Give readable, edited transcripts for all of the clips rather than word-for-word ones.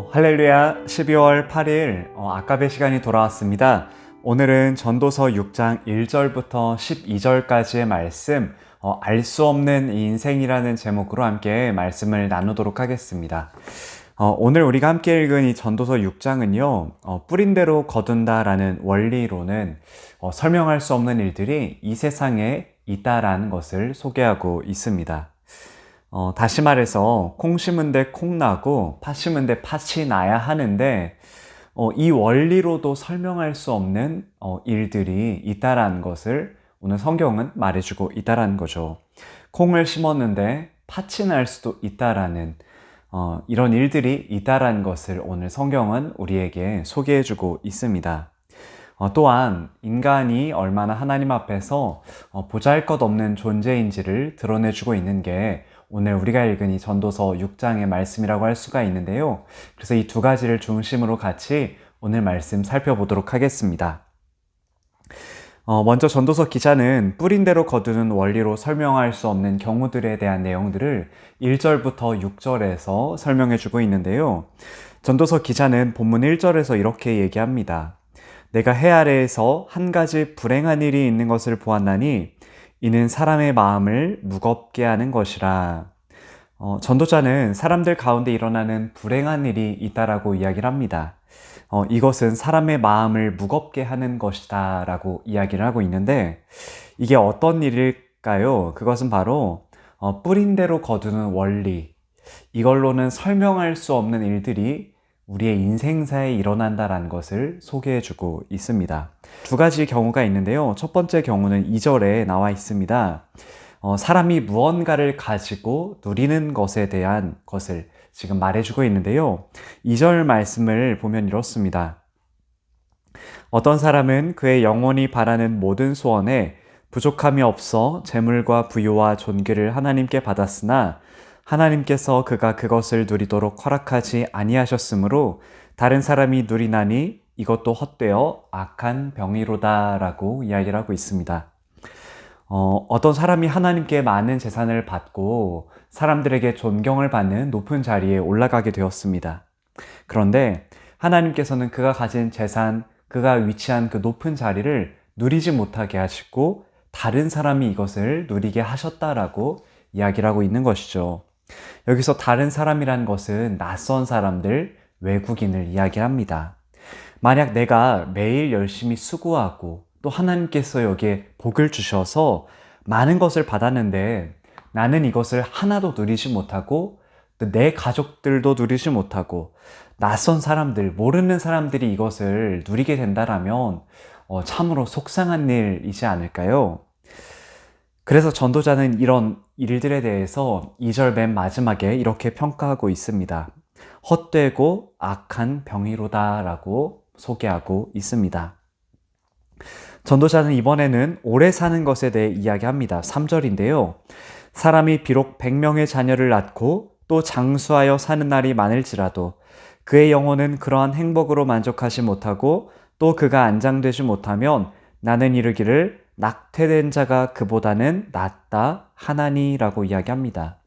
할렐루야. 12월 8일 아까베 시간이 돌아왔습니다. 오늘은 전도서 6장 1절부터 12절까지의 말씀, 알 수 없는 인생이라는 제목으로 함께 말씀을 나누도록 하겠습니다. 오늘 우리가 함께 읽은 이 전도서 6장은요, 뿌린 대로 거둔다라는 원리로는 설명할 수 없는 일들이 이 세상에 있다라는 것을 소개하고 있습니다. 다시 말해서 콩 심은 데 콩 나고 팥 심은 데 팥이 나야 하는데 이 원리로도 설명할 수 없는 일들이 있다라는 것을 오늘 성경은 말해주고 있다라는 거죠. 콩을 심었는데 팥이 날 수도 있다라는 이런 일들이 있다라는 것을 오늘 성경은 우리에게 소개해주고 있습니다. 또한 인간이 얼마나 하나님 앞에서 보잘것없는 존재인지를 드러내주고 있는 게 오늘 우리가 읽은 이 전도서 6장의 말씀이라고 할 수가 있는데요. 그래서 이 두 가지를 중심으로 같이 오늘 말씀 살펴보도록 하겠습니다. 먼저 전도서 기자는 뿌린 대로 거두는 원리로 설명할 수 없는 경우들에 대한 내용들을 1절부터 6절에서 설명해주고 있는데요. 전도서 기자는 본문 1절에서 이렇게 얘기합니다. 내가 해 아래에서 한 가지 불행한 일이 있는 것을 보았나니 이는 사람의 마음을 무겁게 하는 것이라. 전도자는 사람들 가운데 일어나는 불행한 일이 있다라고 이야기를 합니다. 이것은 사람의 마음을 무겁게 하는 것이다 라고 이야기를 하고 있는데 이게 어떤 일일까요? 그것은 바로 뿌린 대로 거두는 원리, 이걸로는 설명할 수 없는 일들이 우리의 인생사에 일어난다라는 것을 소개해주고 있습니다. 두 가지 경우가 있는데요. 첫 번째 경우는 2절에 나와 있습니다. 사람이 무언가를 가지고 누리는 것에 대한 것을 지금 말해주고 있는데요. 2절 말씀을 보면 이렇습니다. 어떤 사람은 그의 영혼이 바라는 모든 소원에 부족함이 없어 재물과 부유와 존귀를 하나님께 받았으나 하나님께서 그가 그것을 누리도록 허락하지 아니하셨으므로 다른 사람이 누리나니 이것도 헛되어 악한 병이로다 라고 이야기를 하고 있습니다. 어떤 사람이 하나님께 많은 재산을 받고 사람들에게 존경을 받는 높은 자리에 올라가게 되었습니다. 그런데 하나님께서는 그가 가진 재산, 그가 위치한 그 높은 자리를 누리지 못하게 하시고 다른 사람이 이것을 누리게 하셨다라고 이야기를 하고 있는 것이죠. 여기서 다른 사람이란 것은 낯선 사람들, 외국인을 이야기합니다. 만약 내가 매일 열심히 수고하고 또 하나님께서 여기에 복을 주셔서 많은 것을 받았는데 나는 이것을 하나도 누리지 못하고 또 내 가족들도 누리지 못하고 낯선 사람들, 모르는 사람들이 이것을 누리게 된다라면 참으로 속상한 일이지 않을까요? 그래서 전도자는 이런 일들에 대해서 2절 맨 마지막에 이렇게 평가하고 있습니다. 헛되고 악한 병이로다 라고 소개하고 있습니다. 전도자는 이번에는 오래 사는 것에 대해 이야기합니다. 3절인데요. 사람이 비록 100명의 자녀를 낳고 또 장수하여 사는 날이 많을지라도 그의 영혼은 그러한 행복으로 만족하지 못하고 또 그가 안장되지 못하면 나는 이르기를 낙태된 자가 그보다는 낫다 하나니라고 이야기합니다.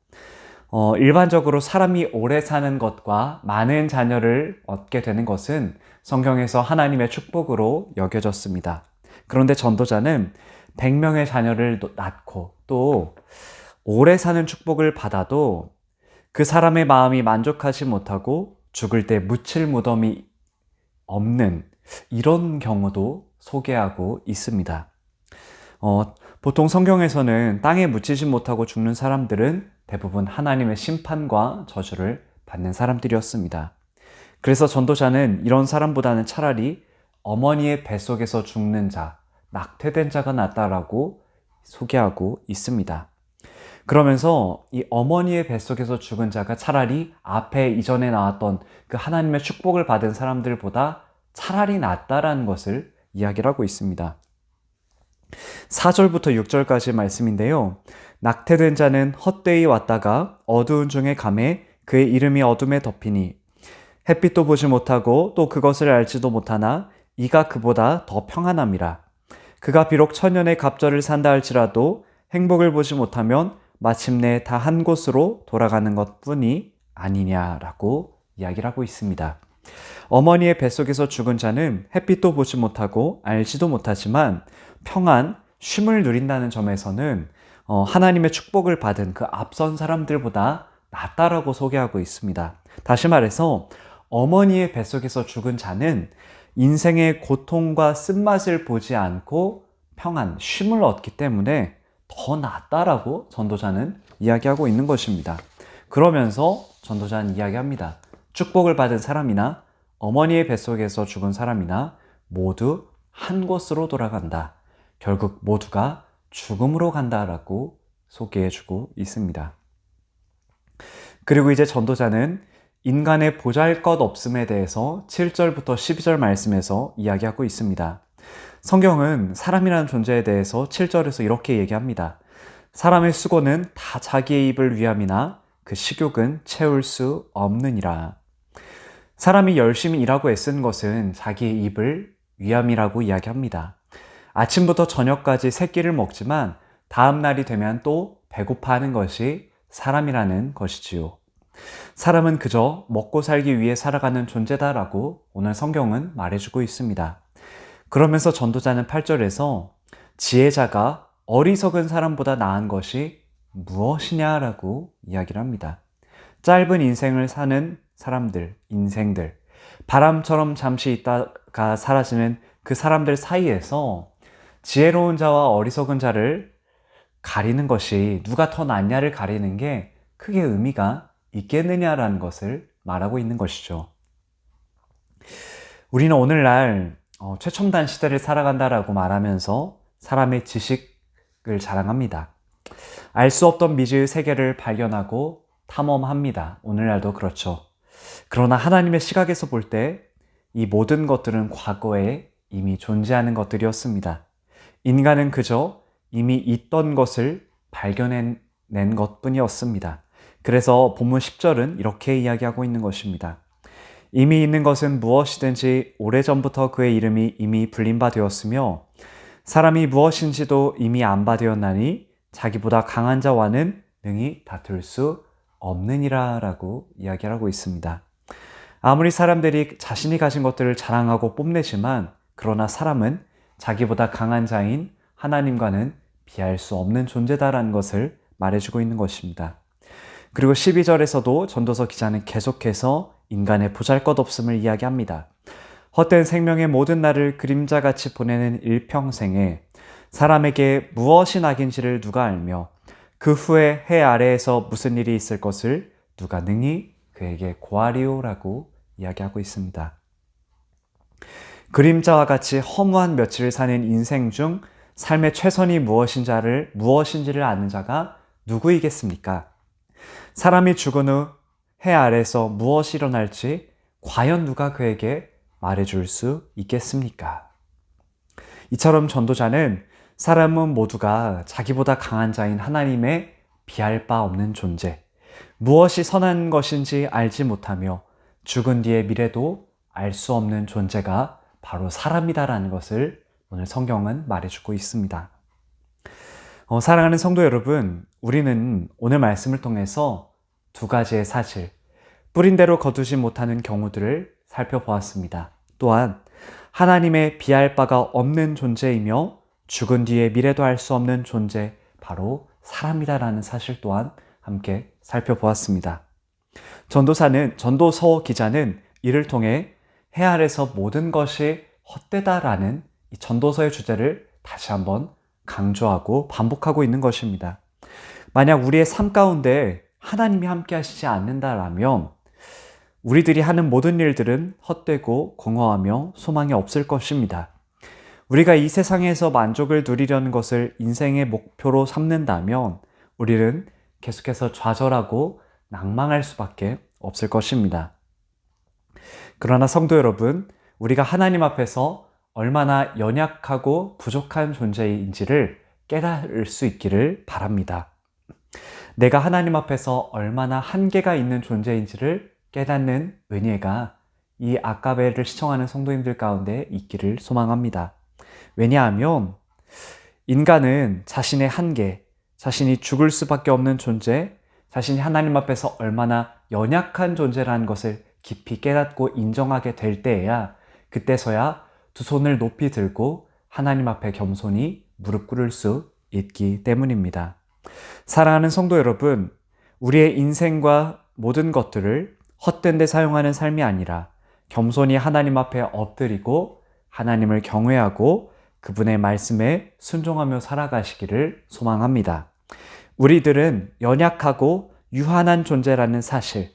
일반적으로 사람이 오래 사는 것과 많은 자녀를 얻게 되는 것은 성경에서 하나님의 축복으로 여겨졌습니다. 그런데 전도자는 100명의 자녀를 낳고 또 오래 사는 축복을 받아도 그 사람의 마음이 만족하지 못하고 죽을 때 묻힐 무덤이 없는 이런 경우도 소개하고 있습니다. 보통 성경에서는 땅에 묻히지 못하고 죽는 사람들은 대부분 하나님의 심판과 저주를 받는 사람들이었습니다. 그래서 전도자는 이런 사람보다는 차라리 어머니의 뱃속에서 죽는 자, 낙태된 자가 낫다라고 소개하고 있습니다. 그러면서 이 어머니의 뱃속에서 죽은 자가 차라리 앞에 이전에 나왔던 그 하나님의 축복을 받은 사람들보다 차라리 낫다라는 것을 이야기를 하고 있습니다. 4절부터 6절까지 말씀인데요. 낙태된 자는 헛되이 왔다가 어두운 중에 감해 그의 이름이 어둠에 덮이니 햇빛도 보지 못하고 또 그것을 알지도 못하나 이가 그보다 더 평안함이라. 그가 비록 천년의 갑절을 산다 할지라도 행복을 보지 못하면 마침내 다 한 곳으로 돌아가는 것뿐이 아니냐라고 이야기를 하고 있습니다. 어머니의 뱃속에서 죽은 자는 햇빛도 보지 못하고 알지도 못하지만 평안, 쉼을 누린다는 점에서는 하나님의 축복을 받은 그 앞선 사람들보다 낫다라고 소개하고 있습니다. 다시 말해서 어머니의 뱃속에서 죽은 자는 인생의 고통과 쓴맛을 보지 않고 평안, 쉼을 얻기 때문에 더 낫다라고 전도자는 이야기하고 있는 것입니다. 그러면서 전도자는 이야기합니다. 축복을 받은 사람이나 어머니의 뱃속에서 죽은 사람이나 모두 한 곳으로 돌아간다. 결국 모두가 죽음으로 간다라고 소개해주고 있습니다. 그리고 이제 전도자는 인간의 보잘것없음에 대해서 7절부터 12절 말씀에서 이야기하고 있습니다. 성경은 사람이라는 존재에 대해서 7절에서 이렇게 얘기합니다. 사람의 수고는 다 자기의 입을 위함이나 그 식욕은 채울 수 없느니라. 사람이 열심히 일하고 애쓴 것은 자기의 입을 위함이라고 이야기합니다. 아침부터 저녁까지 세 끼를 먹지만 다음 날이 되면 또 배고파하는 것이 사람이라는 것이지요. 사람은 그저 먹고 살기 위해 살아가는 존재다라고 오늘 성경은 말해주고 있습니다. 그러면서 전도자는 8절에서 지혜자가 어리석은 사람보다 나은 것이 무엇이냐라고 이야기를 합니다. 짧은 인생을 사는 사람들, 인생들, 바람처럼 잠시 있다가 사라지는 그 사람들 사이에서 지혜로운 자와 어리석은 자를 가리는 것이 누가 더 낫냐를 가리는 게 크게 의미가 있겠느냐라는 것을 말하고 있는 것이죠. 우리는 오늘날 최첨단 시대를 살아간다라고 말하면서 사람의 지식을 자랑합니다. 알 수 없던 미지의 세계를 발견하고 탐험합니다. 오늘날도 그렇죠. 그러나 하나님의 시각에서 볼 때 이 모든 것들은 과거에 이미 존재하는 것들이었습니다. 인간은 그저 이미 있던 것을 발견해낸 것뿐이었습니다. 그래서 본문 10절은 이렇게 이야기하고 있는 것입니다. 이미 있는 것은 무엇이든지 오래전부터 그의 이름이 이미 불린 바 되었으며 사람이 무엇인지도 이미 안 바 되었나니 자기보다 강한 자와는 능히 다툴 수 없느니라 라고 이야기를 하고 있습니다. 아무리 사람들이 자신이 가진 것들을 자랑하고 뽐내지만 그러나 사람은 자기보다 강한 자인 하나님과는 비할 수 없는 존재다라는 것을 말해주고 있는 것입니다. 그리고 12절에서도 전도서 기자는 계속해서 인간의 보잘것없음을 이야기합니다. 헛된 생명의 모든 날을 그림자같이 보내는 일평생에 사람에게 무엇이 낙인지를 누가 알며 그 후에 해 아래에서 무슨 일이 있을 것을 누가 능히 그에게 고하리오라고 이야기하고 있습니다. 그림자와 같이 허무한 며칠을 사는 인생 중 삶의 최선이 무엇인지를 아는 자가 누구이겠습니까? 사람이 죽은 후 해 아래에서 무엇이 일어날지 과연 누가 그에게 말해줄 수 있겠습니까? 이처럼 전도자는 사람은 모두가 자기보다 강한 자인 하나님의 비할 바 없는 존재, 무엇이 선한 것인지 알지 못하며 죽은 뒤의 미래도 알 수 없는 존재가 바로 사람이다라는 것을 오늘 성경은 말해주고 있습니다. 사랑하는 성도 여러분, 우리는 오늘 말씀을 통해서 두 가지의 사실, 뿌린 대로 거두지 못하는 경우들을 살펴보았습니다. 또한 하나님의 비할 바가 없는 존재이며 죽은 뒤에 미래도 알 수 없는 존재, 바로 사람이다라는 사실 또한 함께 살펴보았습니다. 전도서 기자는 이를 통해 해 아래서 모든 것이 헛되다라는 이 전도서의 주제를 다시 한번 강조하고 반복하고 있는 것입니다. 만약 우리의 삶 가운데 하나님이 함께 하시지 않는다라면 우리들이 하는 모든 일들은 헛되고 공허하며 소망이 없을 것입니다. 우리가 이 세상에서 만족을 누리려는 것을 인생의 목표로 삼는다면 우리는 계속해서 좌절하고 낭망할 수밖에 없을 것입니다. 그러나 성도 여러분, 우리가 하나님 앞에서 얼마나 연약하고 부족한 존재인지를 깨달을 수 있기를 바랍니다. 내가 하나님 앞에서 얼마나 한계가 있는 존재인지를 깨닫는 은혜가 이 아까베를 시청하는 성도님들 가운데 있기를 소망합니다. 왜냐하면 인간은 자신의 한계, 자신이 죽을 수밖에 없는 존재, 자신이 하나님 앞에서 얼마나 연약한 존재라는 것을 깊이 깨닫고 인정하게 될 때에야 그때서야 두 손을 높이 들고 하나님 앞에 겸손히 무릎 꿇을 수 있기 때문입니다. 사랑하는 성도 여러분, 우리의 인생과 모든 것들을 헛된 데 사용하는 삶이 아니라 겸손히 하나님 앞에 엎드리고 하나님을 경외하고 그분의 말씀에 순종하며 살아가시기를 소망합니다. 우리들은 연약하고 유한한 존재라는 사실,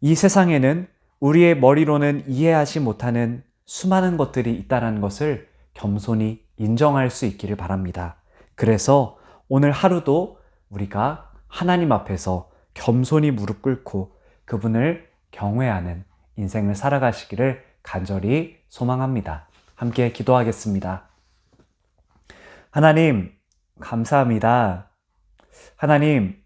이 세상에는 우리의 머리로는 이해하지 못하는 수많은 것들이 있다는 것을 겸손히 인정할 수 있기를 바랍니다. 그래서 오늘 하루도 우리가 하나님 앞에서 겸손히 무릎 꿇고 그분을 경외하는 인생을 살아가시기를 간절히 소망합니다. 함께 기도하겠습니다. 하나님, 감사합니다. 하나님,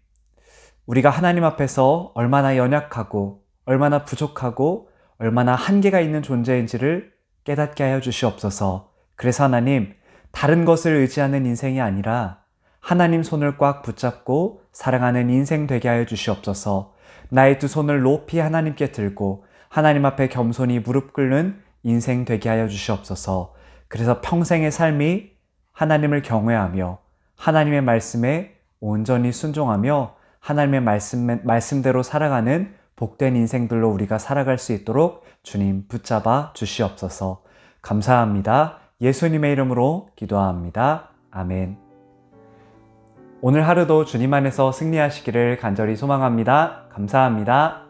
우리가 하나님 앞에서 얼마나 연약하고 얼마나 부족하고 얼마나 한계가 있는 존재인지를 깨닫게 하여 주시옵소서. 그래서 하나님, 다른 것을 의지하는 인생이 아니라 하나님 손을 꽉 붙잡고 사랑하는 인생 되게 하여 주시옵소서. 나의 두 손을 높이 하나님께 들고 하나님 앞에 겸손히 무릎 꿇는 인생 되게 하여 주시옵소서. 그래서 평생의 삶이 하나님을 경외하며 하나님의 말씀에 온전히 순종하며 하나님의 말씀대로 살아가는 복된 인생들로 우리가 살아갈 수 있도록 주님 붙잡아 주시옵소서. 감사합니다. 예수님의 이름으로 기도합니다. 아멘. 오늘 하루도 주님 안에서 승리하시기를 간절히 소망합니다. 감사합니다.